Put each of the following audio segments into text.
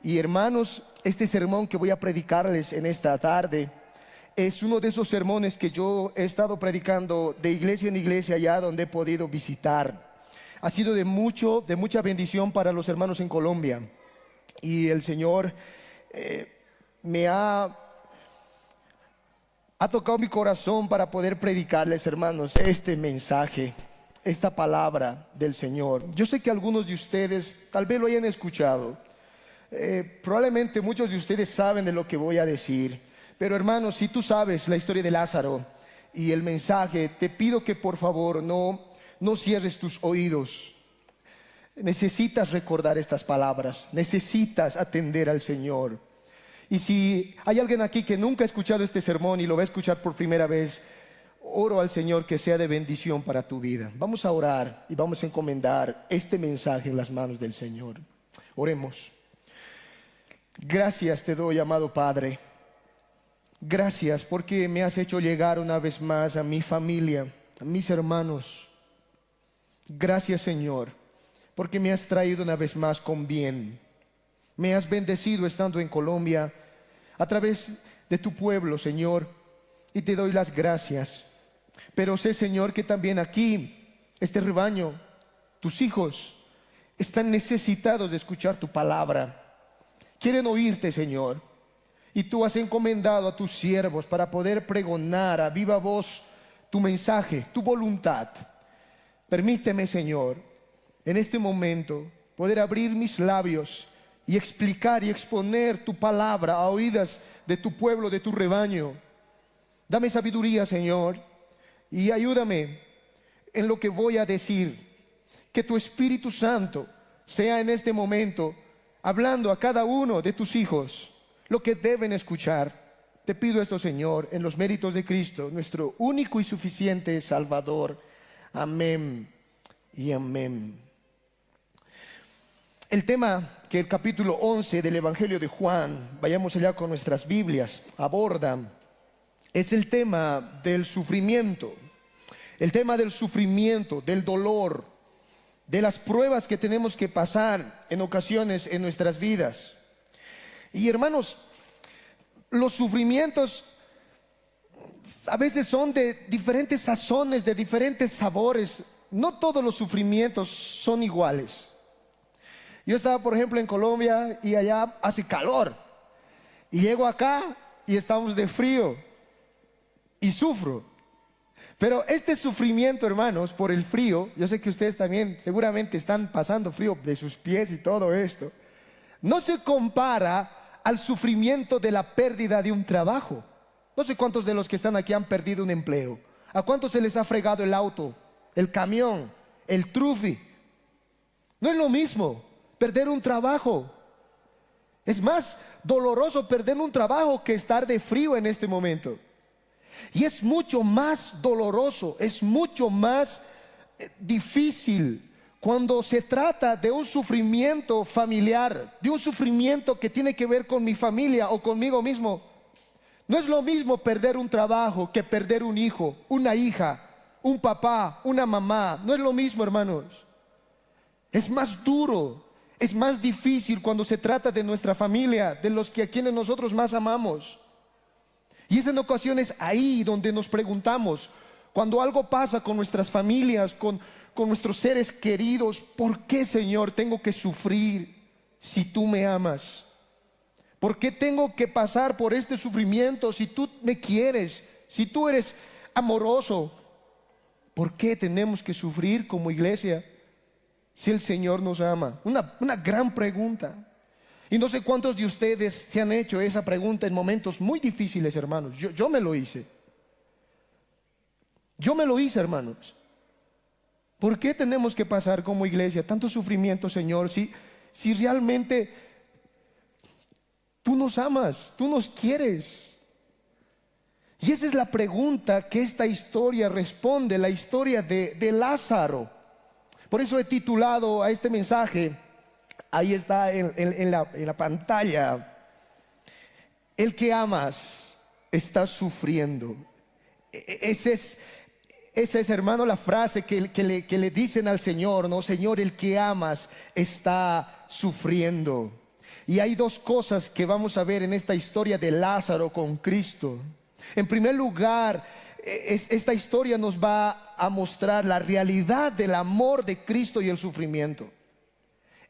Y hermanos, este sermón que voy a predicarles en esta tarde es uno de esos sermones que yo he estado predicando de iglesia en iglesia allá donde he podido visitar. Ha sido de mucha bendición para los hermanos en Colombia. Y el Señor me ha tocado mi corazón para poder predicarles, hermanos, este mensaje, esta palabra del Señor. Yo sé que algunos de ustedes tal vez lo hayan escuchado. Probablemente muchos de ustedes saben de lo que voy a decir. Pero hermanos, si tú sabes la historia de Lázaro y el mensaje, te pido que por favor no cierres tus oídos. Necesitas recordar estas palabras, necesitas atender al Señor. Y si hay alguien aquí que nunca ha escuchado este sermón y lo va a escuchar por primera vez, oro al Señor que sea de bendición para tu vida. Vamos a orar y vamos a encomendar este mensaje en las manos del Señor. Oremos. Gracias te doy, amado Padre. Gracias porque me has hecho llegar una vez más a mi familia, a mis hermanos. Gracias, Señor, porque me has traído una vez más con bien. Me has bendecido estando en Colombia a través de tu pueblo, Señor, y te doy las gracias. Pero sé, Señor, que también aquí, este rebaño, tus hijos, están necesitados de escuchar tu palabra. Quieren oírte, Señor. Y tú has encomendado a tus siervos para poder pregonar a viva voz tu mensaje, tu voluntad. Permíteme, Señor, en este momento poder abrir mis labios y explicar y exponer tu palabra a oídas de tu pueblo, de tu rebaño. Dame sabiduría, Señor, y ayúdame en lo que voy a decir. Que tu Espíritu Santo sea en este momento hablando a cada uno de tus hijos lo que deben escuchar. Te pido esto, Señor, en los méritos de Cristo, nuestro único y suficiente Salvador. Amén y amén. El tema que el capítulo 11 del Evangelio de Juan, vayamos allá con nuestras Biblias, aborda, es el tema del sufrimiento. El tema del sufrimiento, del dolor, de las pruebas que tenemos que pasar en ocasiones en nuestras vidas. Y hermanos, los sufrimientos a veces son de diferentes sazones, de diferentes sabores. No todos los sufrimientos son iguales. Yo estaba, por ejemplo, en Colombia y allá hace calor. Y llego acá y estamos de frío y sufro. Pero este sufrimiento, hermanos, por el frío, yo sé que ustedes también seguramente están pasando frío de sus pies y todo esto, no se compara al sufrimiento de la pérdida de un trabajo. No sé cuántos de los que están aquí han perdido un empleo. ¿A cuántos se les ha fregado el auto, el camión, el trufi? No es lo mismo perder un trabajo. Es más doloroso perder un trabajo que estar de frío en este momento. Y es mucho más doloroso, es mucho más difícil cuando se trata de un sufrimiento familiar, de un sufrimiento que tiene que ver con mi familia o conmigo mismo. No es lo mismo perder un trabajo que perder un hijo, una hija, un papá, una mamá. No es lo mismo, hermanos. Es más duro, es más difícil cuando se trata de nuestra familia, de los que a quienes nosotros más amamos. Y es en ocasiones ahí donde nos preguntamos, cuando algo pasa con nuestras familias, con nuestros seres queridos, ¿por qué, Señor, tengo que sufrir si tú me amas? ¿Por qué tengo que pasar por este sufrimiento si tú me quieres, si tú eres amoroso? ¿Por qué tenemos que sufrir como iglesia si el Señor nos ama? Una gran pregunta. Y no sé cuántos de ustedes se han hecho esa pregunta en momentos muy difíciles, hermanos. Yo me lo hice. Yo me lo hice, hermanos. ¿Por qué tenemos que pasar como iglesia tanto sufrimiento, Señor? Si realmente tú nos amas, tú nos quieres. Y esa es la pregunta que esta historia responde, la historia de Lázaro. Por eso he titulado a este mensaje, ahí está en la pantalla, el que amas está sufriendo. Esa es, hermano, la frase que le dicen al Señor, ¿no? Señor, el que amas está sufriendo. Y hay dos cosas que vamos a ver en esta historia de Lázaro con Cristo. En primer lugar, esta historia nos va a mostrar la realidad del amor de Cristo y el sufrimiento.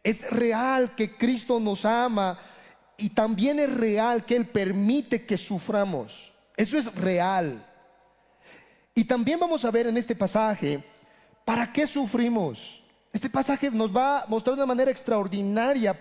Es real que Cristo nos ama y también es real que Él permite que suframos. Eso es real. Y también vamos a ver en este pasaje, ¿para qué sufrimos? Este pasaje nos va a mostrar de una manera extraordinaria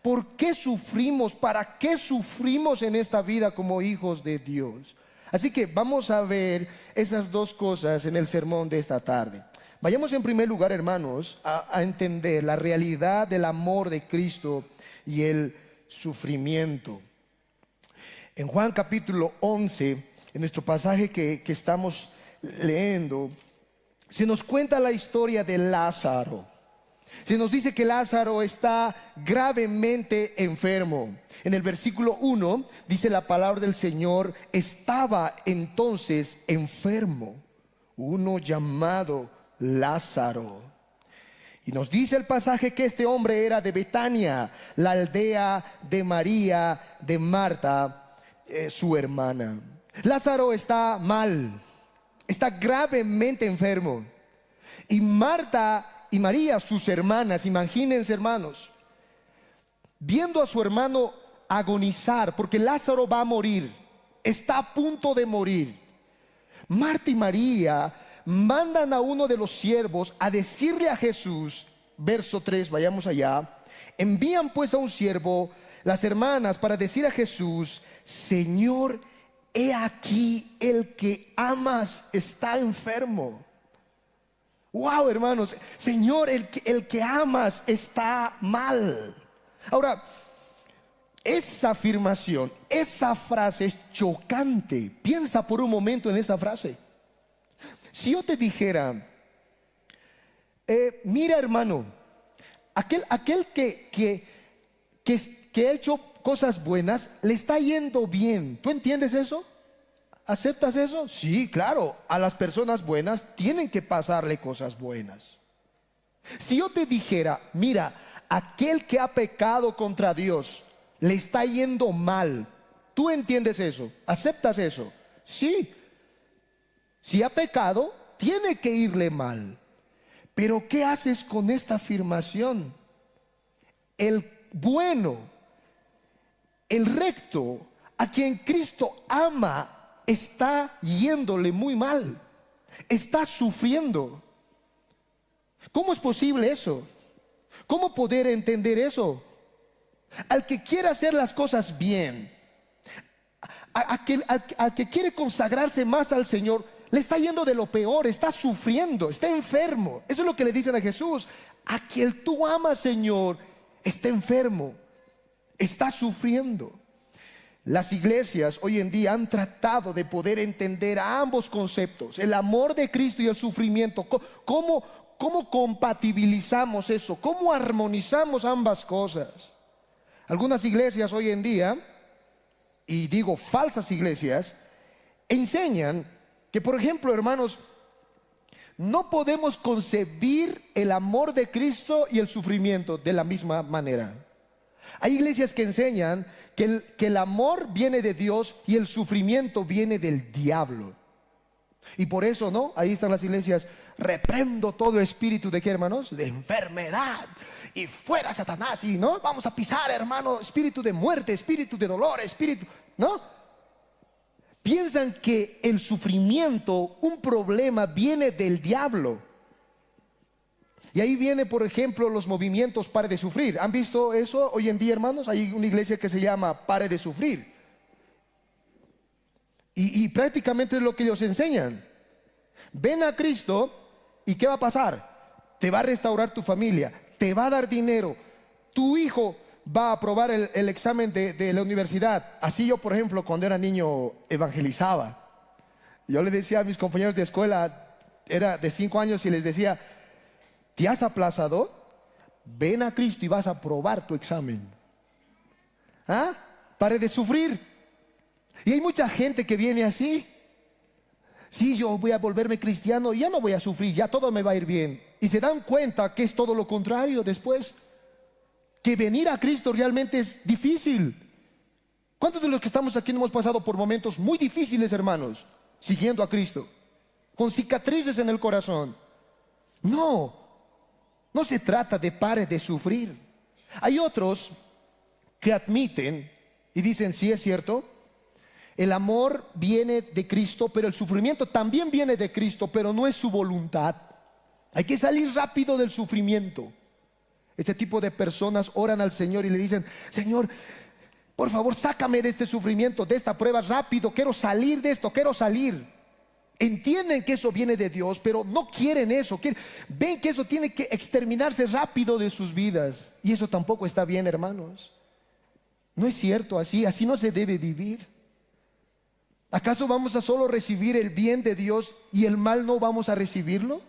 por qué sufrimos, para qué sufrimos en esta vida como hijos de Dios. Así que vamos a ver esas dos cosas en el sermón de esta tarde. Vayamos en primer lugar, hermanos, a entender la realidad del amor de Cristo y el sufrimiento. En Juan capítulo 11, en nuestro pasaje que estamos leyendo, se nos cuenta la historia de Lázaro. Se nos dice que Lázaro está gravemente enfermo. En el versículo 1 dice la palabra del Señor: estaba entonces enfermo uno llamado Lázaro. Y nos dice el pasaje que este hombre era de Betania, la aldea de María, de Marta, su hermana. Lázaro está mal, está gravemente enfermo. Y Marta y María, sus hermanas, imagínense, hermanos, viendo a su hermano agonizar, porque Lázaro va a morir, está a punto de morir. Marta y María mandan a uno de los siervos a decirle a Jesús, verso 3, vayamos allá. Envían pues a un siervo, las hermanas, para decir a Jesús: Señor, he aquí el que amas está enfermo. Wow, hermanos, Señor, el que amas está mal. Ahora, esa afirmación, esa frase es chocante. Piensa por un momento en esa frase. Si yo te dijera, mira, hermano, aquel que ha hecho cosas buenas, le está yendo bien. ¿Tú entiendes eso? ¿Aceptas eso? Sí, claro, a las personas buenas tienen que pasarle cosas buenas. Si yo te dijera, mira, aquel que ha pecado contra Dios, le está yendo mal, ¿tú entiendes eso? ¿Aceptas eso? Sí. Si ha pecado, tiene que irle mal. Pero ¿qué haces con esta afirmación? El bueno, el recto, a quien Cristo ama, está yéndole muy mal, está sufriendo. ¿Cómo es posible eso? ¿Cómo poder entender eso? Al que quiere hacer las cosas bien, al que quiere consagrarse más al Señor, le está yendo de lo peor, está sufriendo, está enfermo. Eso es lo que le dicen a Jesús: a quien tú amas, Señor, está enfermo, está sufriendo. Las iglesias hoy en día han tratado de poder entender a ambos conceptos, el amor de Cristo y el sufrimiento. ¿Cómo compatibilizamos eso? ¿Cómo armonizamos ambas cosas? Algunas iglesias hoy en día, y digo falsas iglesias, enseñan que, por ejemplo, hermanos, no podemos concebir el amor de Cristo y el sufrimiento de la misma manera. Hay iglesias que enseñan que el amor viene de Dios y el sufrimiento viene del diablo. Y por eso, ¿no? Ahí están las iglesias: reprendo todo espíritu de, ¿qué, hermanos? De enfermedad, y fuera Satanás, y ¿no? Vamos a pisar, hermano, espíritu de muerte, espíritu de dolor, espíritu, ¿no? Piensan que el sufrimiento, un problema, viene del diablo. Y ahí viene, por ejemplo, los movimientos Pare de Sufrir. ¿Han visto eso hoy en día, hermanos? Hay una iglesia que se llama Pare de Sufrir. Y prácticamente es lo que ellos enseñan. Ven a Cristo y ¿qué va a pasar? Te va a restaurar tu familia, te va a dar dinero, tu hijo va a aprobar el examen de la universidad. Así yo, por ejemplo, cuando era niño evangelizaba. Yo le decía a mis compañeros de escuela, era de 5 años, y les decía: ¿te has aplazado? Ven a Cristo y vas a aprobar tu examen. ¿Ah? Pare de sufrir. Y hay mucha gente que viene así: sí, yo voy a volverme cristiano y ya no voy a sufrir, ya todo me va a ir bien. Y se dan cuenta que es todo lo contrario después. que venir a Cristo realmente es difícil. ¿Cuántos de los que estamos aquí no hemos pasado por momentos muy difíciles, hermanos, siguiendo a Cristo, con cicatrices en el corazón? No se trata de pare de sufrir. Hay otros que admiten y dicen, sí, es cierto, el amor viene de Cristo, pero el sufrimiento también viene de Cristo, pero no es su voluntad. Hay que salir rápido del sufrimiento. Este tipo de personas oran al Señor y le dicen, Señor, por favor, sácame de este sufrimiento, de esta prueba rápido, quiero salir de esto, quiero salir. Entienden que eso viene de Dios, pero no quieren eso. Ven que eso tiene que exterminarse rápido de sus vidas. Y eso tampoco está bien, hermanos. No es cierto, así no se debe vivir. ¿Acaso vamos a solo recibir el bien de Dios y el mal no vamos a recibirlo?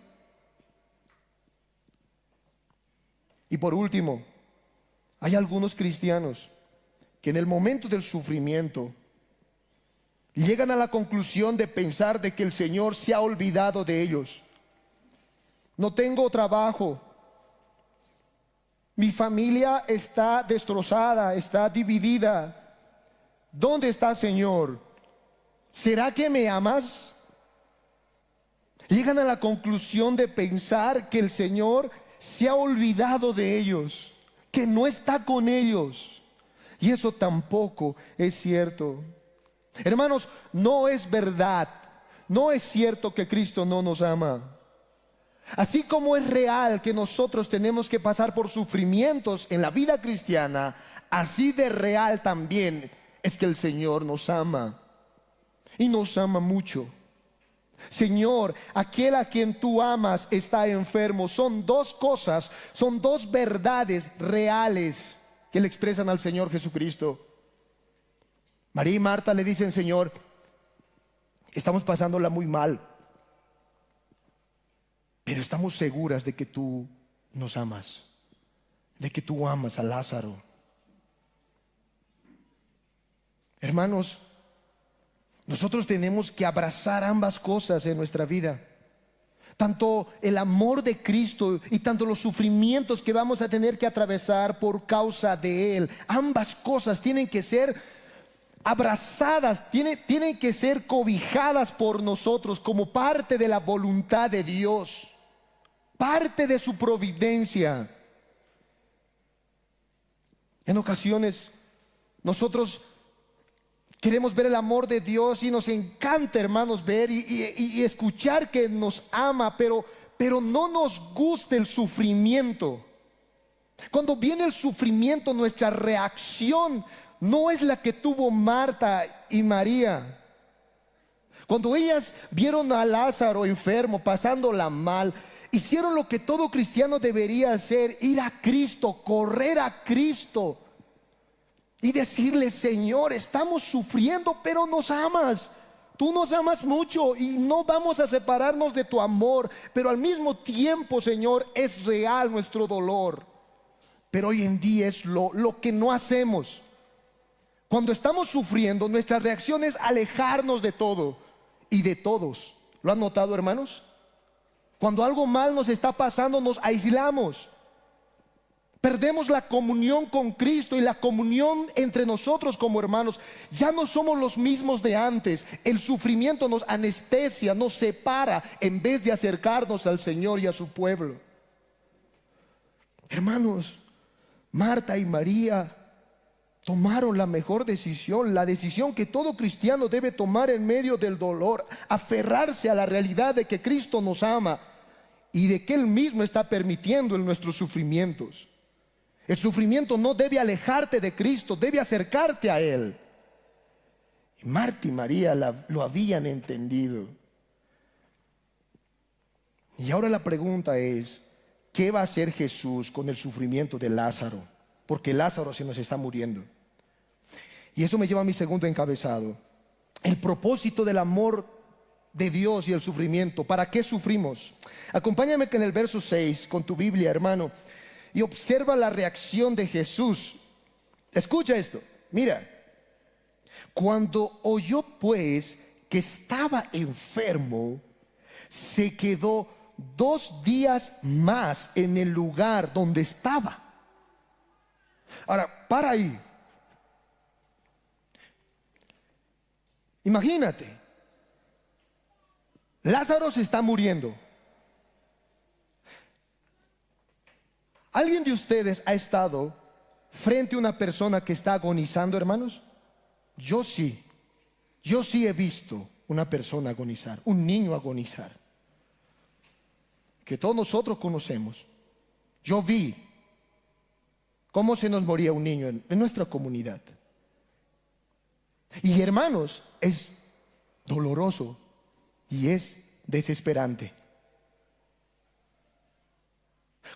Y por último, hay algunos cristianos que en el momento del sufrimiento llegan a la conclusión de pensar de que el Señor se ha olvidado de ellos. No tengo trabajo, mi familia está destrozada, está dividida. ¿Dónde está, Señor? ¿Será que me amas? Llegan a la conclusión de pensar que el Señor se ha olvidado de ellos, que no está con ellos. Y eso tampoco es cierto. Hermanos, no es verdad, no es cierto que Cristo no nos ama. Así como es real que nosotros tenemos que pasar por sufrimientos en la vida cristiana, así de real también es que el Señor nos ama. Y nos ama mucho. Señor, aquel a quien tú amas está enfermo. Son dos cosas, son dos verdades reales que le expresan al Señor Jesucristo. María y Marta le dicen, Señor, estamos pasándola muy mal, pero estamos seguras de que tú nos amas, de que tú amas a Lázaro. Hermanos, nosotros tenemos que abrazar ambas cosas en nuestra vida. Tanto el amor de Cristo y tanto los sufrimientos que vamos a tener que atravesar por causa de Él. Ambas cosas tienen que ser abrazadas, tienen que ser cobijadas por nosotros como parte de la voluntad de Dios, parte de su providencia. En ocasiones nosotros queremos ver el amor de Dios y nos encanta, hermanos, ver y escuchar que nos ama, pero no nos gusta el sufrimiento. Cuando viene el sufrimiento, nuestra reacción no es la que tuvo Marta y María. Cuando ellas vieron a Lázaro enfermo, pasándola mal, hicieron lo que todo cristiano debería hacer: ir a Cristo, correr a Cristo y decirle: Señor, estamos sufriendo, pero nos amas. Tú nos amas mucho y no vamos a separarnos de tu amor, pero al mismo tiempo, Señor, es real nuestro dolor. Pero hoy en día es lo que no hacemos. Cuando estamos sufriendo, nuestra reacción es alejarnos de todo y de todos. ¿Lo han notado, hermanos? Cuando algo mal nos está pasando, nos aislamos. Perdemos la comunión con Cristo y la comunión entre nosotros como hermanos. Ya no somos los mismos de antes. El sufrimiento nos anestesia, nos separa, en vez de acercarnos al Señor y a su pueblo. Hermanos, Marta y María tomaron la mejor decisión, la decisión que todo cristiano debe tomar en medio del dolor: aferrarse a la realidad de que Cristo nos ama y de que Él mismo está permitiendo en nuestros sufrimientos. El sufrimiento no debe alejarte de Cristo, debe acercarte a Él. Y Marta y María lo habían entendido. Y ahora la pregunta es: ¿qué va a hacer Jesús con el sufrimiento de Lázaro? Porque Lázaro se nos está muriendo. Y eso me lleva a mi segundo encabezado: el propósito del amor de Dios y el sufrimiento. ¿Para qué sufrimos? Acompáñame en el verso 6 con tu Biblia, hermano, y observa la reacción de Jesús. Escucha esto, mira. Cuando oyó pues que estaba enfermo, se quedó 2 días más en el lugar donde estaba. Ahora, para ahí. Imagínate, Lázaro se está muriendo. ¿Alguien de ustedes ha estado frente a una persona que está agonizando, hermanos? Yo sí he visto una persona agonizar, un niño agonizar, que todos nosotros conocemos. Yo vi cómo se nos moría un niño en nuestra comunidad. Y hermanos, es doloroso y es desesperante.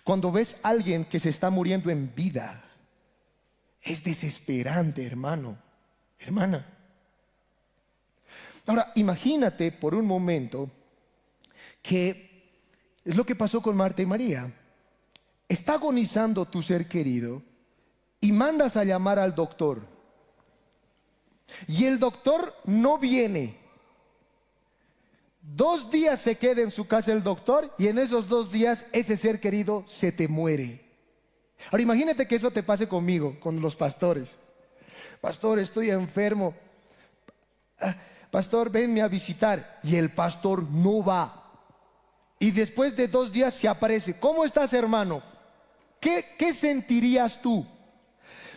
Cuando ves a alguien que se está muriendo en vida, es desesperante, hermano, hermana. Ahora, imagínate por un momento que es lo que pasó con Marta y María. Está agonizando tu ser querido y mandas a llamar al doctor. Y el doctor no viene. 2 días se queda en su casa el doctor y en esos 2 días ese ser querido se te muere. Ahora imagínate que eso te pase conmigo, con los pastores. Pastor, estoy enfermo. Pastor, venme a visitar. Y el pastor no va. Y después de 2 días se aparece. ¿Cómo estás, hermano? ¿Qué sentirías tú?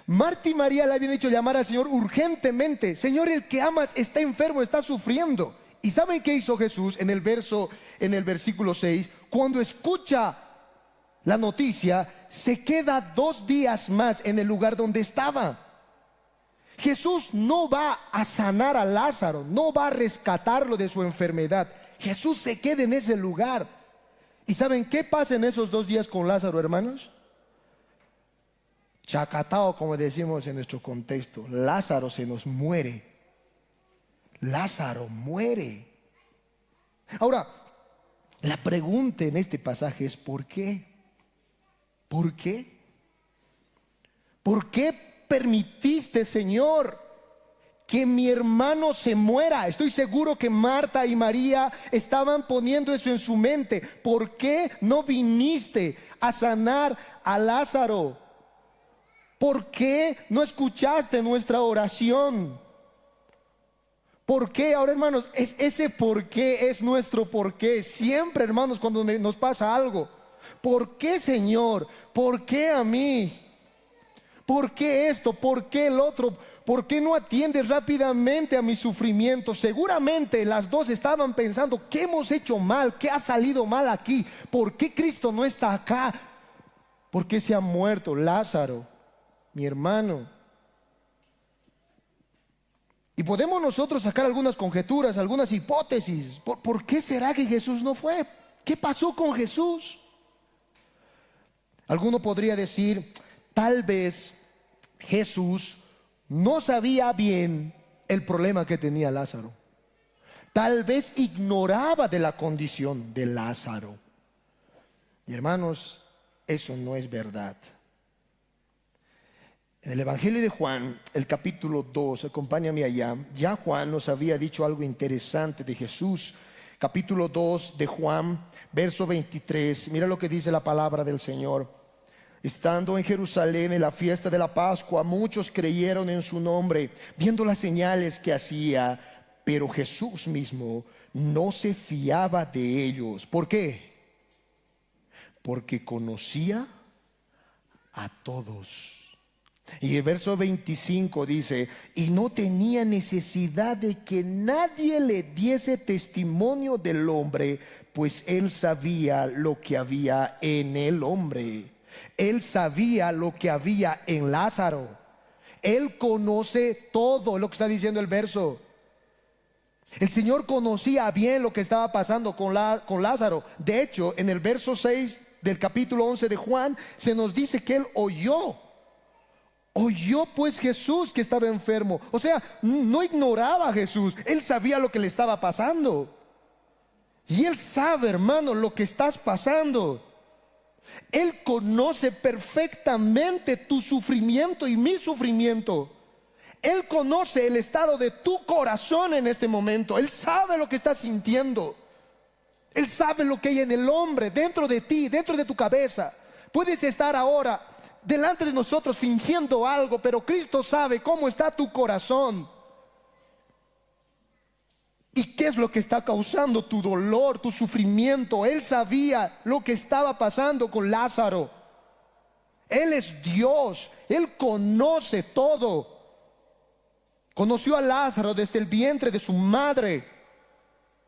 Marta y María le habían hecho llamar al Señor urgentemente. Señor, el que amas está enfermo, está sufriendo. ¿Y saben qué hizo Jesús en el versículo 6? Cuando escucha la noticia, se queda 2 días más en el lugar donde estaba. Jesús no va a sanar a Lázaro, no va a rescatarlo de su enfermedad. Jesús se queda en ese lugar. ¿Y saben qué pasa en esos 2 días con Lázaro, hermanos? Chacatao, como decimos en nuestro contexto. Lázaro se nos muere. Lázaro muere. Ahora, la pregunta en este pasaje es ¿por qué? ¿Por qué? ¿Por qué permitiste, Señor, que mi hermano se muera? Estoy seguro que Marta y María estaban poniendo eso en su mente. ¿Por qué no viniste a sanar a Lázaro? ¿Por qué no escuchaste nuestra oración? ¿Por qué? Ahora, hermanos, ese por qué es nuestro por qué. Siempre, hermanos, cuando nos pasa algo. ¿Por qué, Señor? ¿Por qué a mí? ¿Por qué esto? ¿Por qué el otro? ¿Por qué no atiendes rápidamente a mi sufrimiento? Seguramente las dos estaban pensando, ¿qué hemos hecho mal? ¿Qué ha salido mal aquí? ¿Por qué Cristo no está acá? ¿Por qué se ha muerto Lázaro, mi hermano? Y podemos nosotros sacar algunas conjeturas, algunas hipótesis. ¿Por qué será que Jesús no fue? ¿Qué pasó con Jesús? Alguno podría decir, tal vez Jesús no sabía bien el problema que tenía Lázaro. Tal vez ignoraba de la condición de Lázaro. Y hermanos, eso no es verdad. En el Evangelio de Juan, el capítulo 2, acompáñame allá. Ya Juan nos había dicho algo interesante de Jesús. Capítulo 2 de Juan, verso 23. Mira lo que dice la palabra del Señor. Estando en Jerusalén en la fiesta de la Pascua, muchos creyeron en su nombre, viendo las señales que hacía. Pero Jesús mismo no se fiaba de ellos. ¿Por qué? Porque conocía a todos. Y el verso 25 dice, y no tenía necesidad de que nadie le diese testimonio del hombre, pues él sabía lo que había en el hombre. Él sabía lo que había en Lázaro. Él conoce todo lo que está diciendo el verso. El Señor conocía bien lo que estaba pasando con Lázaro. De hecho, en el verso 6 del capítulo 11 de Juan, se nos dice que él oyó pues Jesús que estaba enfermo. O sea, no ignoraba a Jesús. Él sabía lo que le estaba pasando. Y Él sabe, hermano, lo que estás pasando. Él conoce perfectamente tu sufrimiento y mi sufrimiento. Él conoce el estado de tu corazón en este momento. Él sabe lo que estás sintiendo. Él sabe lo que hay en el hombre, dentro de ti, dentro de tu cabeza. Puedes estar ahora delante de nosotros fingiendo algo, pero Cristo sabe cómo está tu corazón. ¿Y qué es lo que está causando tu dolor, tu sufrimiento? Él sabía lo que estaba pasando con Lázaro. Él es Dios, Él conoce todo. Conoció a Lázaro desde el vientre de su madre.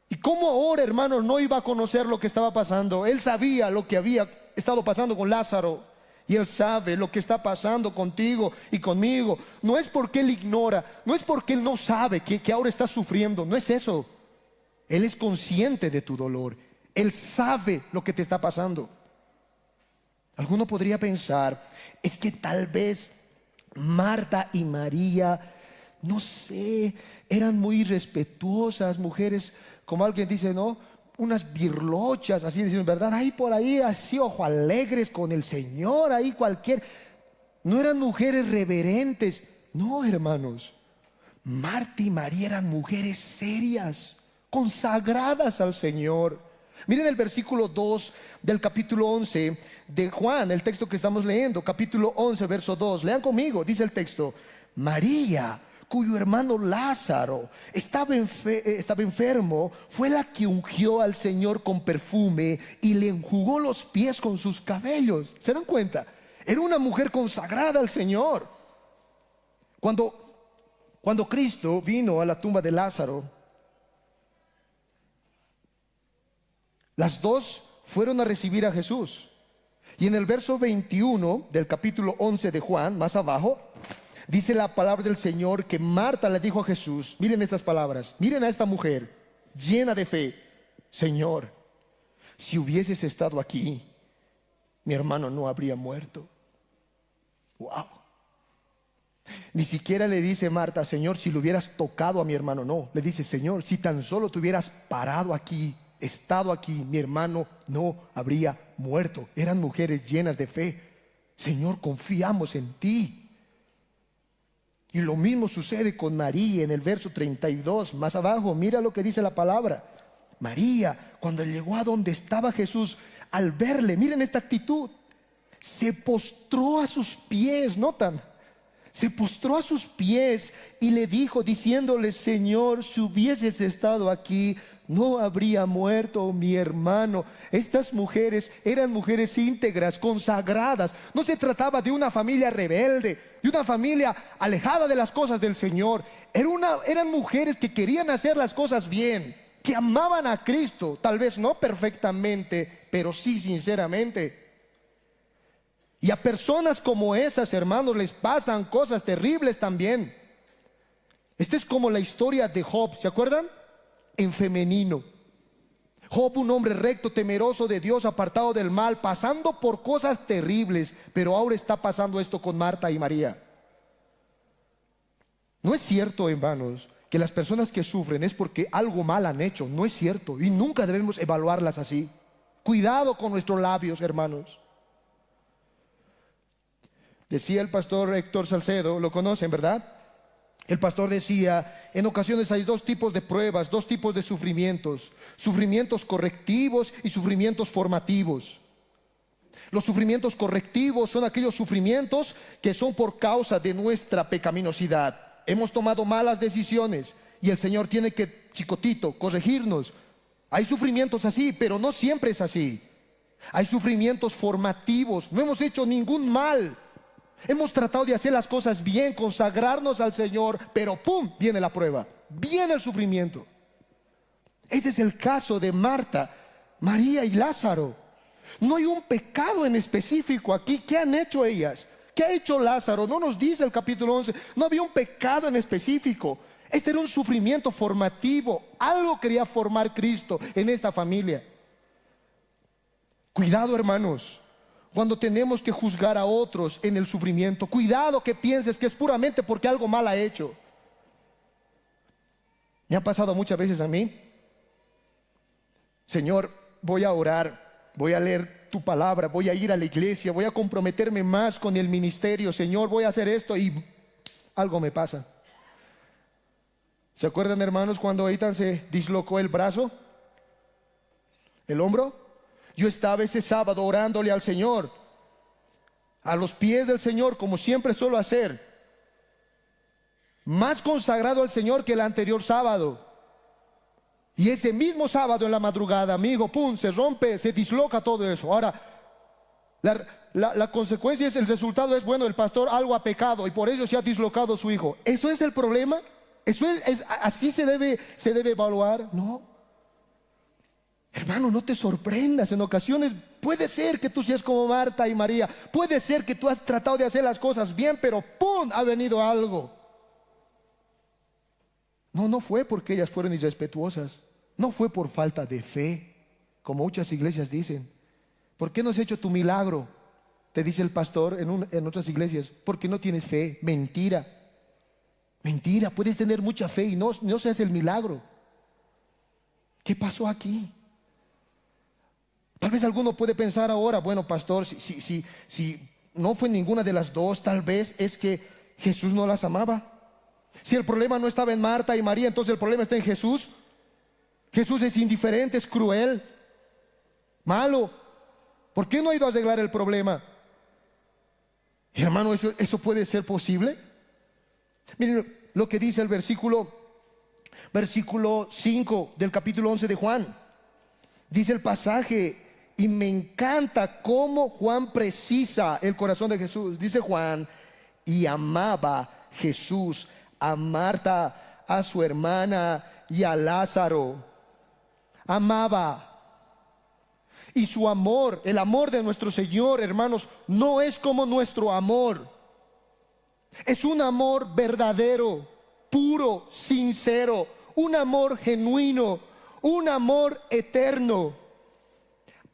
¿Y cómo ahora, hermanos, no iba a conocer lo que estaba pasando? Él sabía lo que había estado pasando con Lázaro. Y Él sabe lo que está pasando contigo y conmigo. No es porque Él ignora, no es porque Él no sabe que ahora estás sufriendo. No es eso. Él es consciente de tu dolor. Él sabe lo que te está pasando. Alguno podría pensar, es que tal vez Marta y María, no sé, eran muy respetuosas, mujeres, como alguien dice, ¿no? Unas birlochas, así dicen, ¿verdad? Ahí por ahí, así, ojo alegres con el Señor, ahí cualquier. No eran mujeres reverentes. No, hermanos. Marta y María eran mujeres serias, consagradas al Señor. Miren el versículo 2 del capítulo 11 de Juan, el texto que estamos leyendo, capítulo 11, verso 2. Lean conmigo, dice el texto: María, cuyo hermano Lázaro estaba enfermo, fue la que ungió al Señor con perfume y le enjugó los pies con sus cabellos. ¿Se dan cuenta? Era una mujer consagrada al Señor. Cuando Cristo vino a la tumba de Lázaro, las dos fueron a recibir a Jesús. Y en el verso 21 del capítulo 11 de Juan, más abajo, dice la palabra del Señor que Marta le dijo a Jesús, miren estas palabras, miren a esta mujer llena de fe: Señor, si hubieses estado aquí, mi hermano no habría muerto. Wow. Ni siquiera le dice Marta: Señor, si lo hubieras tocado a mi hermano. No, le dice: Señor, si tan solo te hubieras parado aquí, estado aquí, mi hermano no habría muerto. Eran mujeres llenas de fe. Señor, confiamos en ti. Y lo mismo sucede con María en el verso 32, más abajo. Mira lo que dice la palabra. María, cuando llegó a donde estaba Jesús, al verle, miren esta actitud, se postró a sus pies. ¿Notan? Se postró a sus pies y le dijo, diciéndole: Señor, si hubieses estado aquí, no habría muerto mi hermano. Estas mujeres eran mujeres íntegras, consagradas. No se trataba de una familia rebelde, de una familia alejada de las cosas del Señor. Eran mujeres que querían hacer las cosas bien, que amaban a Cristo, tal vez no perfectamente, pero sí sinceramente. Y a personas como esas, hermanos, les pasan cosas terribles también. Esta es como la historia de Job, ¿se acuerdan? En femenino. Job, un hombre recto, temeroso de Dios, apartado del mal, pasando por cosas terribles, pero ahora está pasando esto con Marta y María. No es cierto, hermanos, que las personas que sufren es porque algo mal han hecho. No es cierto, y nunca debemos evaluarlas así. Cuidado con nuestros labios, hermanos. Decía el pastor Héctor Salcedo, lo conocen, ¿verdad? El pastor decía, en ocasiones hay dos tipos de pruebas, dos tipos de sufrimientos: sufrimientos correctivos y sufrimientos formativos. Los sufrimientos correctivos son aquellos sufrimientos que son por causa de nuestra pecaminosidad. Hemos tomado malas decisiones y el Señor tiene que, chicotito, corregirnos. Hay sufrimientos así, pero no siempre es así. Hay sufrimientos formativos. No hemos hecho ningún mal. Hemos tratado de hacer las cosas bien, consagrarnos al Señor, pero ¡pum!, viene la prueba, viene el sufrimiento. Ese es el caso de Marta, María y Lázaro. No hay un pecado en específico aquí. ¿Qué han hecho ellas? ¿Qué ha hecho Lázaro? No nos dice el capítulo 11. No había un pecado en específico. Este era un sufrimiento formativo. Algo quería formar Cristo en esta familia. Cuidado, hermanos, cuando tenemos que juzgar a otros en el sufrimiento. Cuidado que pienses que es puramente porque algo mal ha hecho. Me ha pasado muchas veces a mí. Señor, voy a orar, voy a leer tu palabra, voy a ir a la iglesia, voy a comprometerme más con el ministerio. Señor, voy a hacer esto y algo me pasa. ¿Se acuerdan, hermanos, cuando Eitan se dislocó el brazo? ¿El hombro? Yo estaba ese sábado orándole al Señor. a los pies del Señor, como siempre suelo hacer, más consagrado al Señor que el anterior sábado. Y ese mismo sábado en la madrugada, amigo, pum, se rompe, se disloca todo eso. Ahora, la consecuencia es, el resultado es, bueno, el pastor algo ha pecado y por eso se ha dislocado su hijo. ¿Eso es el problema? ¿Eso es así se debe evaluar? No. Hermano, no te sorprendas. En ocasiones puede ser que tú seas como Marta y María. Puede ser que tú has tratado de hacer las cosas bien, pero ¡pum!, ha venido algo. No fue porque ellas fueron irrespetuosas. No fue por falta de fe, como muchas iglesias dicen. ¿Por qué no has hecho tu milagro?, te dice el pastor en otras iglesias. Porque no tienes fe. Mentira. Mentira, puedes tener mucha fe y no se hace el milagro. ¿Qué pasó aquí? Tal vez alguno puede pensar ahora, bueno, pastor, si no fue ninguna de las dos, tal vez es que Jesús no las amaba. Si el problema no estaba en Marta y María, entonces el problema está en Jesús. Jesús es indiferente, es cruel, malo. ¿Por qué no ha ido a arreglar el problema? Hermano, ¿eso puede ser posible? Miren lo que dice el versículo 5 del capítulo 11 de Juan. Dice el pasaje, y me encanta cómo Juan precisa el corazón de Jesús. Dice Juan, y amaba Jesús a Marta, a su hermana y a Lázaro. Amaba. Y su amor, el amor de nuestro Señor, hermanos, no es como nuestro amor. Es un amor verdadero, puro, sincero, un amor genuino, un amor eterno.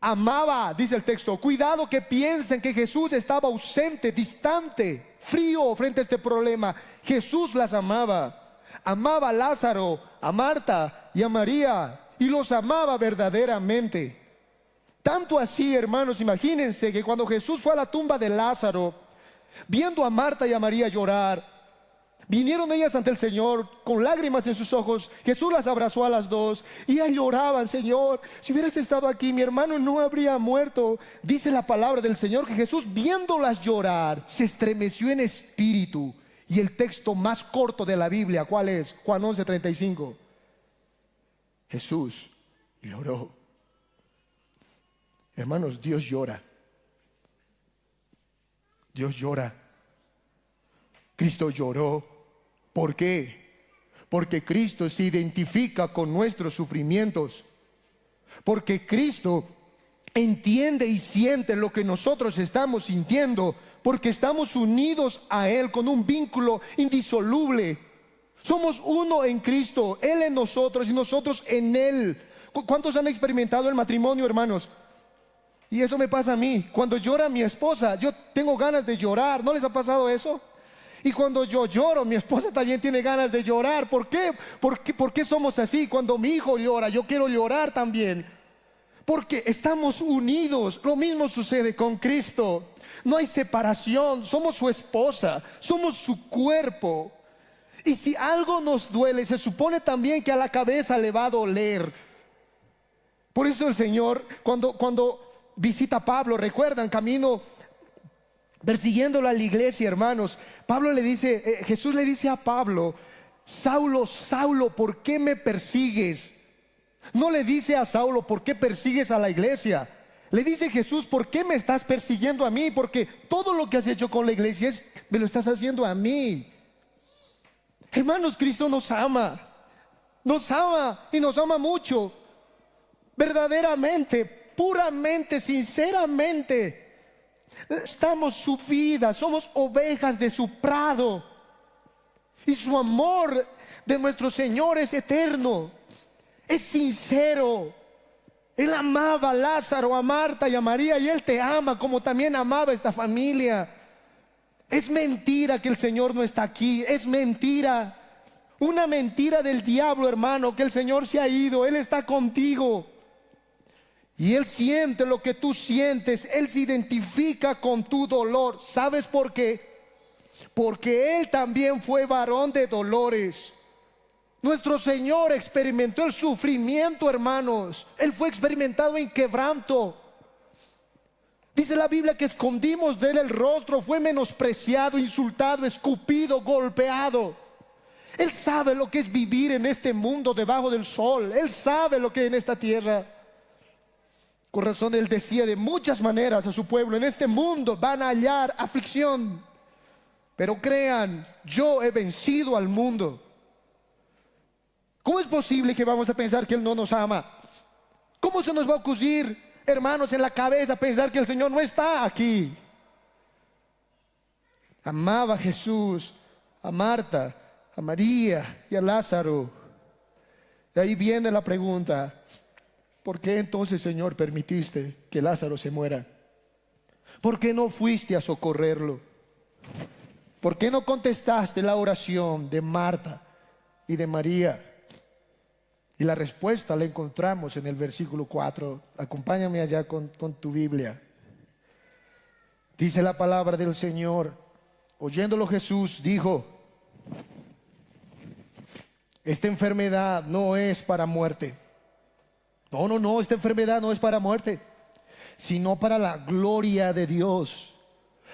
Amaba, dice el texto. Cuidado que piensen que Jesús estaba ausente, distante, frío frente a este problema. Jesús las amaba. Amaba a Lázaro, a Marta y a María, y los amaba verdaderamente. Tanto así, hermanos, imagínense que cuando Jesús fue a la tumba de Lázaro, viendo a Marta y a María llorar, vinieron ellas ante el Señor con lágrimas en sus ojos. Jesús las abrazó a las dos y ellas lloraban: Señor, si hubieras estado aquí, mi hermano no habría muerto. Dice la palabra del Señor que Jesús, viéndolas llorar, se estremeció en espíritu. Y el texto más corto de la Biblia, ¿cuál es? Juan 11:35. Jesús lloró. Hermanos, Dios llora. Dios llora. Cristo lloró. ¿Por qué? Porque Cristo se identifica con nuestros sufrimientos. Porque Cristo entiende y siente lo que nosotros estamos sintiendo. Porque estamos unidos a Él con un vínculo indisoluble. Somos uno en Cristo, Él en nosotros y nosotros en Él. ¿Cuántos han experimentado el matrimonio, hermanos? Y eso me pasa a mí. Cuando llora mi esposa, yo tengo ganas de llorar. ¿No les ha pasado eso? Y cuando yo lloro, mi esposa también tiene ganas de llorar. ¿Por qué? ¿Por qué somos así? Cuando mi hijo llora, yo quiero llorar también. Porque estamos unidos. Lo mismo sucede con Cristo. No hay separación. Somos su esposa. Somos su cuerpo. Y si algo nos duele, se supone también que a la cabeza le va a doler. Por eso el Señor, cuando visita a Pablo, recuerdan, camino persiguiéndolo a la iglesia, hermanos, Jesús le dice a Pablo: Saulo, Saulo, ¿por qué me persigues? No le dice a Saulo: ¿por qué persigues a la iglesia? Le dice Jesús: ¿por qué me estás persiguiendo a mí? Porque todo lo que has hecho con la iglesia me lo estás haciendo a mí. Hermanos, Cristo nos ama y nos ama mucho, verdaderamente, puramente, sinceramente. Estamos su vida, somos ovejas de su prado. Y su amor de nuestro Señor es eterno, es sincero. Él amaba a Lázaro, a Marta y a María, y Él te ama como también amaba a esta familia. Es mentira que el Señor no está aquí, es mentira. Una mentira del diablo, hermano, que el Señor se ha ido. Él está contigo. Y Él siente lo que tú sientes. Él se identifica con tu dolor. ¿Sabes por qué? Porque Él también fue varón de dolores. Nuestro Señor experimentó el sufrimiento, hermanos. Él fue experimentado en quebranto. Dice la Biblia que escondimos de él el rostro, fue menospreciado, insultado, escupido, golpeado. Él sabe lo que es vivir en este mundo debajo del sol. Él sabe lo que es en esta tierra. Con razón él decía de muchas maneras a su pueblo: en este mundo van a hallar aflicción, pero crean, yo he vencido al mundo. ¿Cómo es posible que vamos a pensar que él no nos ama? ¿Cómo se nos va a ocurrir, hermanos, en la cabeza pensar que el Señor no está aquí? Amaba a Jesús, a Marta, a María y a Lázaro. De ahí viene la pregunta: ¿por qué entonces, Señor, permitiste que Lázaro se muera? ¿Por qué no fuiste a socorrerlo? ¿Por qué no contestaste la oración de Marta y de María? Y la respuesta la encontramos en el versículo 4. Acompáñame allá con tu Biblia. Dice la palabra del Señor: oyéndolo Jesús dijo: esta enfermedad no es para muerte. No, esta enfermedad no es para muerte, sino para la gloria de Dios,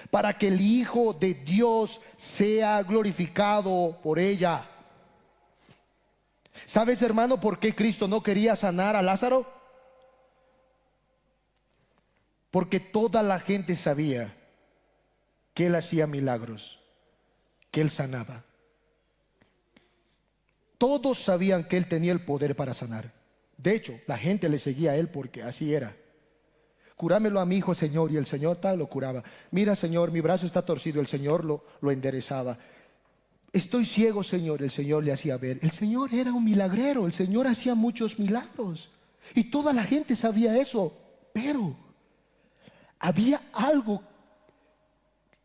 para que el Hijo de Dios sea glorificado por ella. ¿Sabes, hermano, por qué Cristo no quería sanar a Lázaro? Porque toda la gente sabía que él hacía milagros, que él sanaba. Todos sabían que él tenía el poder para sanar. De hecho, la gente le seguía a él porque así era. Curámelo a mi hijo, Señor. Y el Señor tal lo curaba. Mira, Señor, mi brazo está torcido. El Señor lo enderezaba. Estoy ciego, Señor. El Señor le hacía ver. El Señor era un milagrero. El Señor hacía muchos milagros. Y toda la gente sabía eso. Pero había algo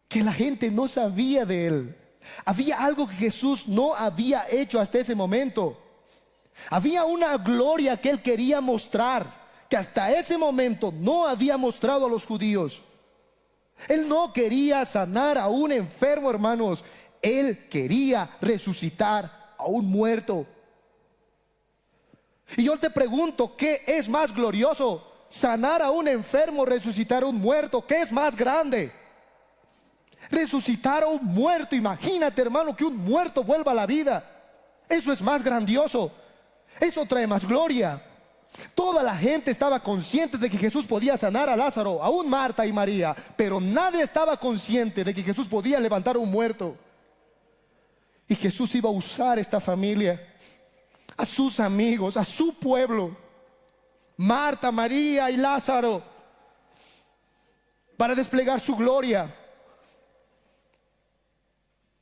que la gente no sabía de él. Había algo que Jesús no había hecho hasta ese momento. Había una gloria que él quería mostrar, que hasta ese momento no había mostrado a los judíos. Él no quería sanar a un enfermo, hermanos. Él quería resucitar a un muerto. Y yo te pregunto, ¿qué es más glorioso? ¿Sanar a un enfermo, resucitar a un muerto? ¿Qué es más grande? Resucitar a un muerto. Imagínate, hermano, que un muerto vuelva a la vida. Eso es más grandioso. Eso trae más gloria. Toda la gente estaba consciente de que Jesús podía sanar a Lázaro, aún Marta y María, pero nadie estaba consciente de que Jesús podía levantar a un muerto. Y Jesús iba a usar esta familia, a sus amigos, a su pueblo, Marta, María y Lázaro, para desplegar su gloria.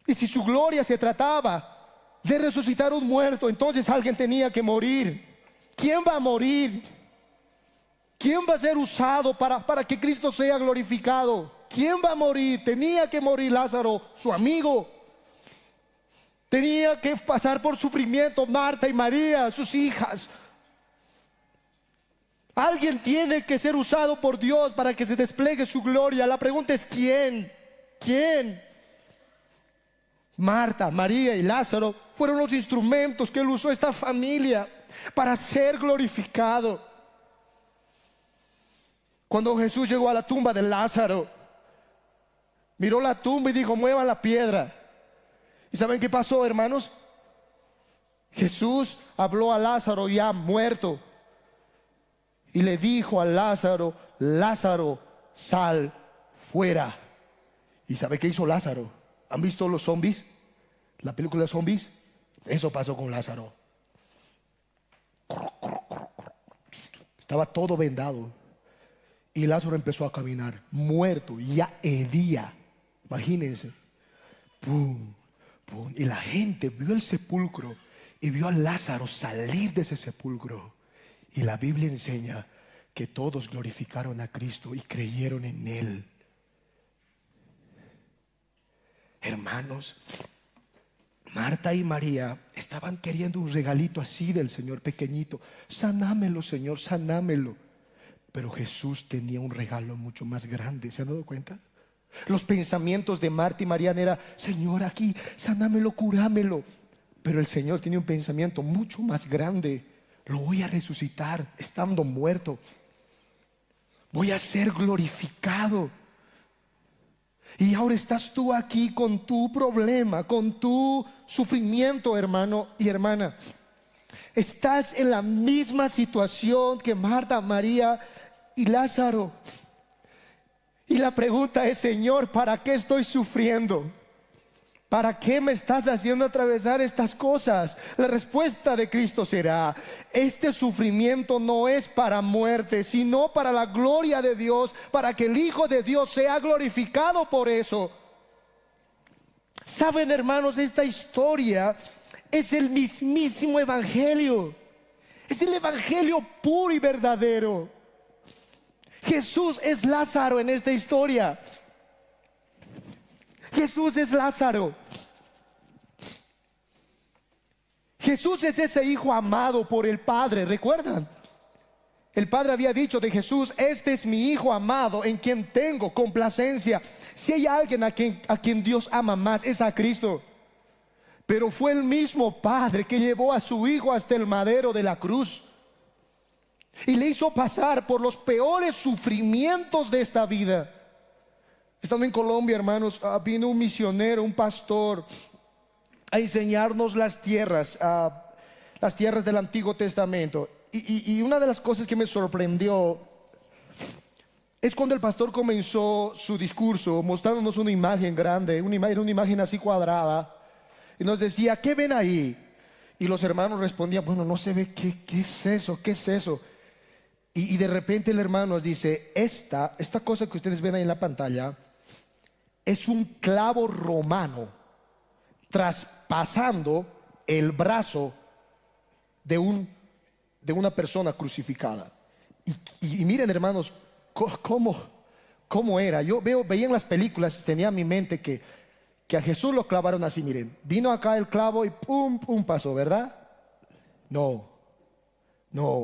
Y si su gloria se trataba de resucitar un muerto, entonces alguien tenía que morir. ¿Quién va a morir? ¿Quién va a ser usado para que Cristo sea glorificado? ¿Quién va a morir? Tenía que morir Lázaro, su amigo. Tenía que pasar por sufrimiento Marta y María, sus hijas. Alguien tiene que ser usado por Dios para que se despliegue su gloria. La pregunta es ¿quién? ¿Quién? Marta, María y Lázaro fueron los instrumentos que él usó esta familia para ser glorificado. Cuando Jesús llegó a la tumba de Lázaro, miró la tumba y dijo: muevan la piedra. ¿Y saben qué pasó, hermanos? Jesús habló a Lázaro ya muerto y le dijo a Lázaro: Lázaro, sal fuera. ¿Y sabe qué hizo Lázaro? ¿Han visto los zombies? La película de zombies. Eso pasó con Lázaro. Estaba todo vendado y Lázaro empezó a caminar muerto, ya hedía. Imagínense. Pum, pum. Y la gente vio el sepulcro y vio a Lázaro salir de ese sepulcro. Y la Biblia enseña que todos glorificaron a Cristo y creyeron en Él. Hermanos, Marta y María estaban queriendo un regalito así del Señor, pequeñito. Sanámelo, Señor, sanámelo. Pero Jesús tenía un regalo mucho más grande. ¿Se han dado cuenta? Los pensamientos de Marta y María eran: Señor, aquí, sanámelo, curámelo. Pero el Señor tenía un pensamiento mucho más grande: lo voy a resucitar estando muerto. voy a ser glorificado. Y ahora estás tú aquí con tu problema, con tu sufrimiento, hermano y hermana. Estás en la misma situación que Marta, María y Lázaro. Y la pregunta es: Señor, ¿para qué estoy sufriendo? ¿Para qué me estás haciendo atravesar estas cosas? La respuesta de Cristo será: este sufrimiento no es para muerte, sino para la gloria de Dios, para que el Hijo de Dios sea glorificado por eso. Saben, hermanos, esta historia es el mismísimo evangelio. Es el evangelio puro y verdadero. Jesús es Lázaro en esta historia. Jesús es Lázaro. Jesús es ese hijo amado por el Padre. ¿Recuerdan? El Padre había dicho de Jesús: este es mi hijo amado en quien tengo complacencia. Si hay alguien a quien Dios ama más, es a Cristo. Pero fue el mismo Padre que llevó a su hijo hasta el madero de la cruz y le hizo pasar por los peores sufrimientos de esta vida. Estando en Colombia, hermanos, vino un misionero, un pastor, a enseñarnos las tierras del Antiguo Testamento. Y una de las cosas que me sorprendió es cuando el pastor comenzó su discurso mostrándonos una imagen grande, era una imagen así cuadrada, y nos decía: ¿qué ven ahí? Y los hermanos respondían: bueno, no se ve. ¿Qué es eso? ¿Qué es eso? Y de repente el hermano nos dice: esta cosa que ustedes ven ahí en la pantalla es un clavo romano traspasando el brazo de una persona crucificada. Y miren, hermanos, cómo era. Yo veía en las películas, tenía en mi mente que a Jesús lo clavaron así. Miren, vino acá el clavo y pum, pum, pasó, ¿verdad? No,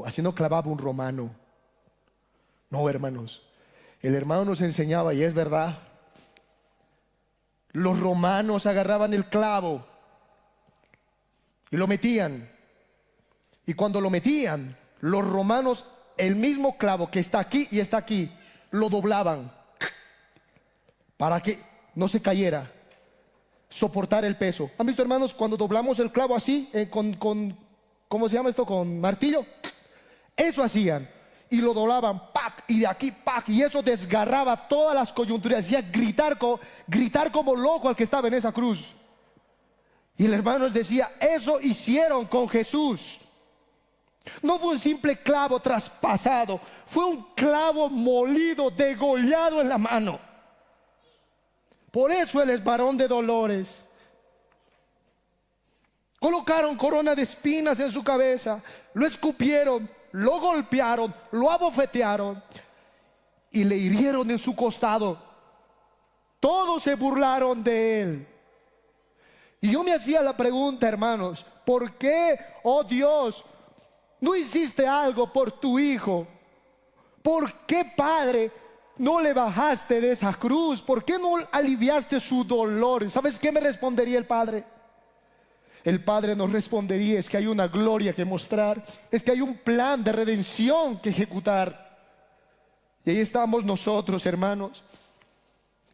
así no clavaba un romano. No, hermanos, el hermano nos enseñaba, y es verdad, los romanos agarraban el clavo y lo metían. Y cuando lo metían, los romanos, el mismo clavo que está aquí y está aquí, lo doblaban para que no se cayera, soportar el peso. ¿Han visto, hermanos, cuando doblamos el clavo así, ¿cómo se llama esto? Con martillo. Eso hacían. Y lo doblaban, ¡pac! Y de aquí, ¡pac! Y eso desgarraba todas las coyunturas. Hacía gritar como loco al que estaba en esa cruz. Y el hermano les decía: eso hicieron con Jesús. No fue un simple clavo traspasado, fue un clavo molido, degollado en la mano. Por eso Él es varón de dolores. Colocaron corona de espinas en su cabeza, lo escupieron, lo golpearon, lo abofetearon y le hirieron en su costado. Todos se burlaron de Él. Y yo me hacía la pregunta, hermanos: ¿por qué, oh Dios, no hiciste algo por tu hijo? ¿Por qué, Padre, no le bajaste de esa cruz? ¿Por qué no aliviaste su dolor? ¿Sabes qué me respondería el Padre? El Padre nos respondería: es que hay una gloria que mostrar, es que hay un plan de redención que ejecutar. Y ahí estamos nosotros, hermanos.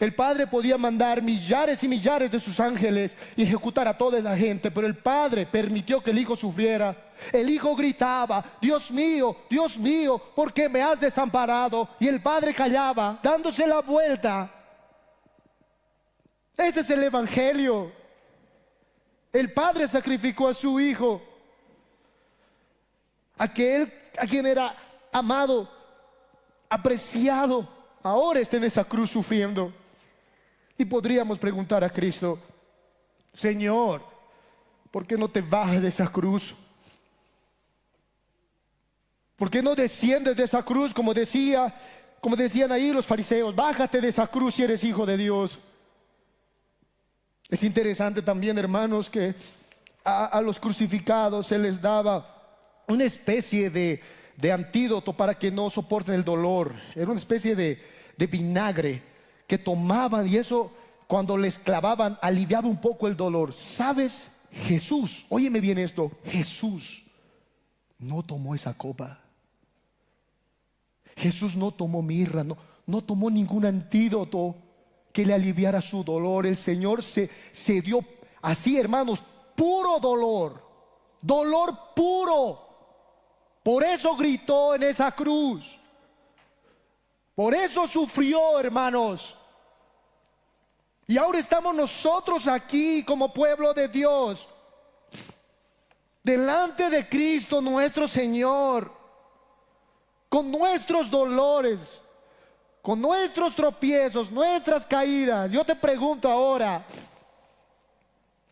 El Padre podía mandar millares y millares de sus ángeles y ejecutar a toda esa gente, pero el Padre permitió que el Hijo sufriera. El Hijo gritaba: Dios mío, ¿por qué me has desamparado? Y el Padre callaba, dándose la vuelta. Ese es el evangelio. El Padre sacrificó a su Hijo, a quien era amado, apreciado, ahora está en esa cruz sufriendo. Y podríamos preguntar a Cristo: Señor, ¿por qué no te bajas de esa cruz? ¿Por qué no desciendes de esa cruz como decían ahí los fariseos? Bájate de esa cruz si eres hijo de Dios. Es interesante también, hermanos, que a los crucificados se les daba una especie de antídoto para que no soporten el dolor. Era una especie de vinagre que tomaban, y eso, cuando les clavaban, aliviaba un poco el dolor. ¿Sabes? Jesús, óyeme bien esto, Jesús no tomó esa copa. Jesús no tomó mirra, no tomó ningún antídoto que le aliviara su dolor. El Señor se dio así, hermanos, puro dolor, dolor puro. Por eso gritó en esa cruz. Por eso sufrió, hermanos. Y ahora estamos nosotros aquí como pueblo de Dios, delante de Cristo nuestro Señor, con nuestros dolores, con nuestros tropiezos, nuestras caídas. Yo te pregunto ahora,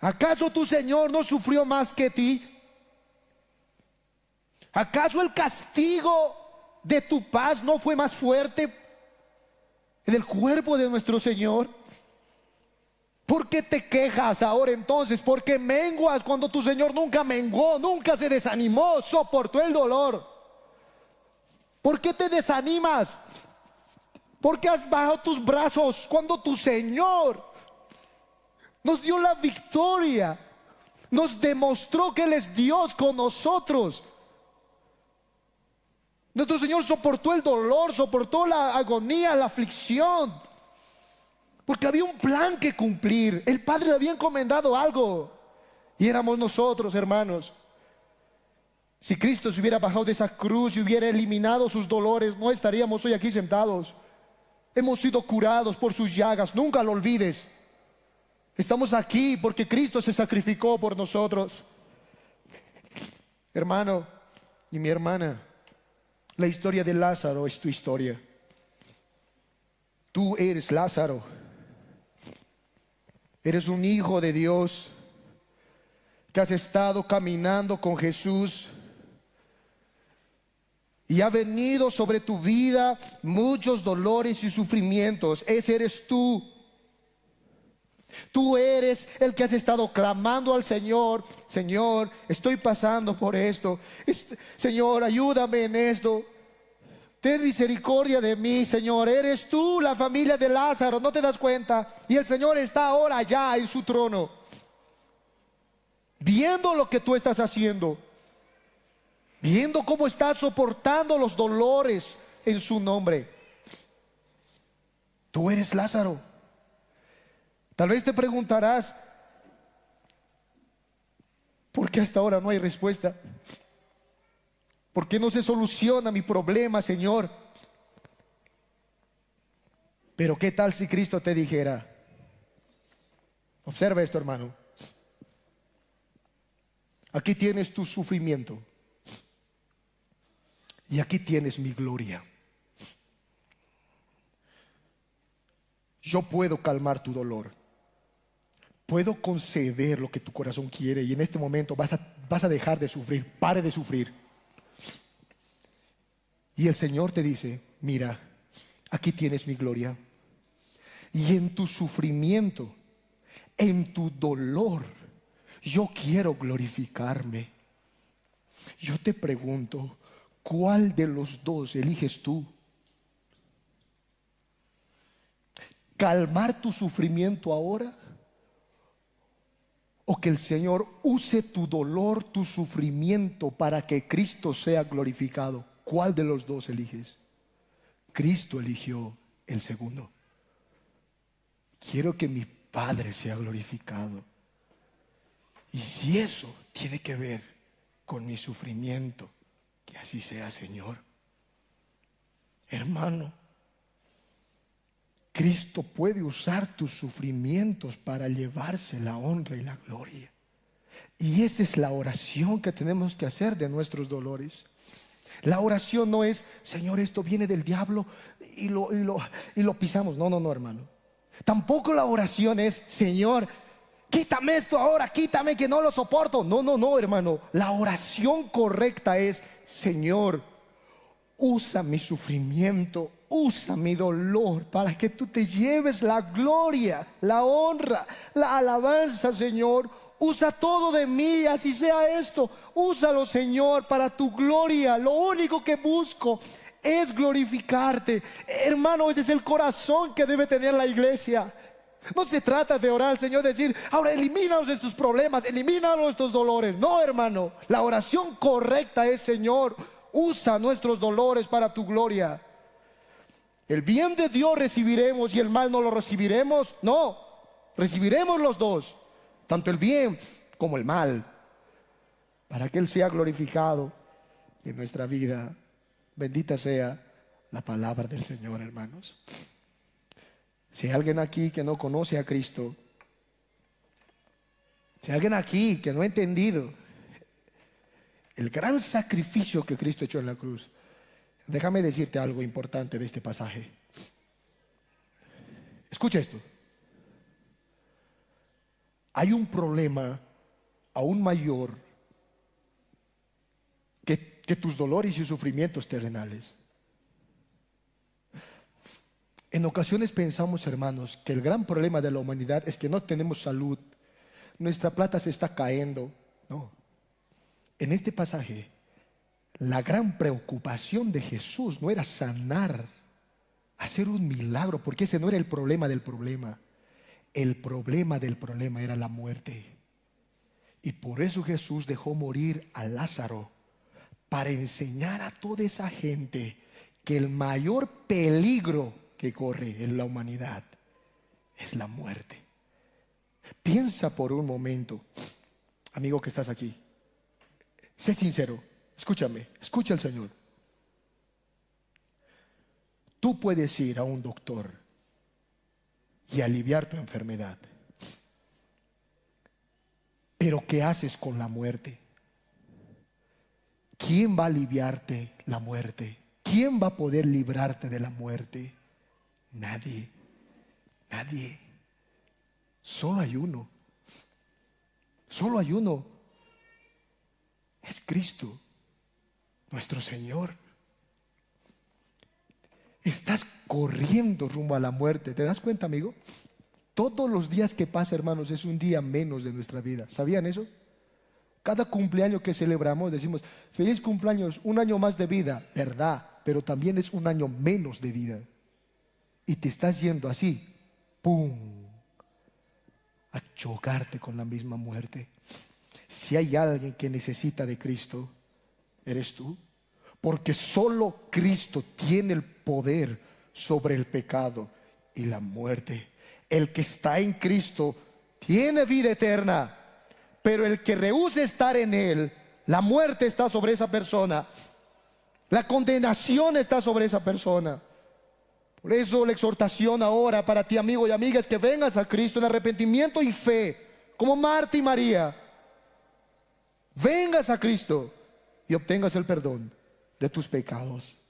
¿acaso tu Señor no sufrió más que ti? ¿Acaso el castigo de tu paz no fue más fuerte en el cuerpo de nuestro Señor? ¿Por qué te quejas ahora entonces? ¿Por qué menguas cuando tu Señor nunca menguó, nunca se desanimó, soportó el dolor? ¿Por qué te desanimas? ¿Por qué has bajado tus brazos cuando tu Señor nos dio la victoria? Nos demostró que Él es Dios con nosotros. Nuestro Señor soportó el dolor, soportó la agonía, la aflicción, porque había un plan que cumplir. El Padre le había encomendado algo, y éramos nosotros, hermanos. Si Cristo se hubiera bajado de esa cruz y hubiera eliminado sus dolores, no estaríamos hoy aquí sentados. Hemos sido curados por sus llagas, nunca lo olvides. Estamos aquí porque Cristo se sacrificó por nosotros. Hermano y mi hermana, la historia de Lázaro es tu historia. Tú eres Lázaro. Eres un hijo de Dios que has estado caminando con Jesús y ha venido sobre tu vida muchos dolores y sufrimientos. Ese eres tú. Tú eres el que has estado clamando al Señor: Señor, estoy pasando por esto. Señor, ayúdame en esto. Ten misericordia de mí, Señor. Eres tú la familia de Lázaro, ¿no te das cuenta? Y el Señor está ahora allá en su trono, viendo lo que tú estás haciendo, viendo cómo estás soportando los dolores en su nombre. Tú eres Lázaro. Tal vez te preguntarás: ¿por qué hasta ahora no hay respuesta? ¿Por qué no se soluciona mi problema, Señor? Pero ¿qué tal si Cristo te dijera? Observa esto, hermano. Aquí tienes tu sufrimiento y aquí tienes mi gloria. Yo puedo calmar tu dolor, puedo conceder lo que tu corazón quiere, y en este momento vas a dejar de sufrir. Pare de sufrir. Y el Señor te dice: mira, aquí tienes mi gloria. Y en tu sufrimiento, en tu dolor, yo quiero glorificarme. Yo te pregunto, ¿cuál de los dos eliges tú? ¿Calmar tu sufrimiento ahora? ¿O que el Señor use tu dolor, tu sufrimiento, para que Cristo sea glorificado? ¿Cuál de los dos eliges? Cristo eligió el segundo. Quiero que mi Padre sea glorificado. Y si eso tiene que ver con mi sufrimiento, que así sea, Señor. Hermano, Cristo puede usar tus sufrimientos para llevarse la honra y la gloria. Y esa es la oración que tenemos que hacer de nuestros dolores. La oración no es: Señor, esto viene del diablo y lo pisamos. No, hermano. Tampoco la oración es: Señor, quítame esto ahora, quítame que no lo soporto. No, hermano. La oración correcta es: Señor, usa mi sufrimiento, usa mi dolor para que tú te lleves la gloria, la honra, la alabanza, Señor. Usa todo de mí, así sea esto. Úsalo, Señor, para tu gloria. Lo único que busco es glorificarte. Hermano, ese es el corazón que debe tener la iglesia. No se trata de orar al Señor, decir: ahora elimínanos estos problemas, elimínanos estos dolores. No, hermano. La oración correcta es: Señor, usa nuestros dolores para tu gloria. El bien de Dios recibiremos y el mal no lo recibiremos. No, recibiremos los dos, tanto el bien como el mal, para que Él sea glorificado en nuestra vida. Bendita sea la palabra del Señor, hermanos. Si hay alguien aquí que no conoce a Cristo, si hay alguien aquí que no ha entendido el gran sacrificio que Cristo echó en la cruz, déjame decirte algo importante de este pasaje. Escucha esto. Hay un problema aún mayor que tus dolores y sufrimientos terrenales. En ocasiones pensamos, hermanos, que el gran problema de la humanidad es que no tenemos salud, nuestra plata se está cayendo. No. En este pasaje, la gran preocupación de Jesús no era sanar, hacer un milagro, porque ese no era el problema del problema. El problema del problema era la muerte. Y por eso Jesús dejó morir a Lázaro, para enseñar a toda esa gente que el mayor peligro que corre en la humanidad es la muerte. Piensa por un momento, amigo que estás aquí, sé sincero, escúchame, escucha al Señor. Tú puedes ir a un doctor y aliviar tu enfermedad, pero ¿qué haces con la muerte? ¿Quién va a aliviarte la muerte? ¿Quién va a poder librarte de la muerte? Nadie, nadie. Solo hay uno. Solo hay uno. Es Cristo, nuestro Señor. Estás corriendo rumbo a la muerte. ¿Te das cuenta, amigo? Todos los días que pasa, hermanos, es un día menos de nuestra vida. ¿Sabían eso? Cada cumpleaños que celebramos decimos, feliz cumpleaños, un año más de vida. Verdad, pero también es un año menos de vida. Y te estás yendo así, ¡pum!, a chocarte con la misma muerte. Si hay alguien que necesita de Cristo, eres tú. Porque solo Cristo tiene el poder sobre el pecado y la muerte. El que está en Cristo tiene vida eterna. Pero el que rehúsa estar en Él, la muerte está sobre esa persona. La condenación está sobre esa persona. Por eso la exhortación ahora para ti, amigo y amiga, es que vengas a Cristo en arrepentimiento y fe, como Marta y María. Vengas a Cristo y obtengas el perdón de tus pecados.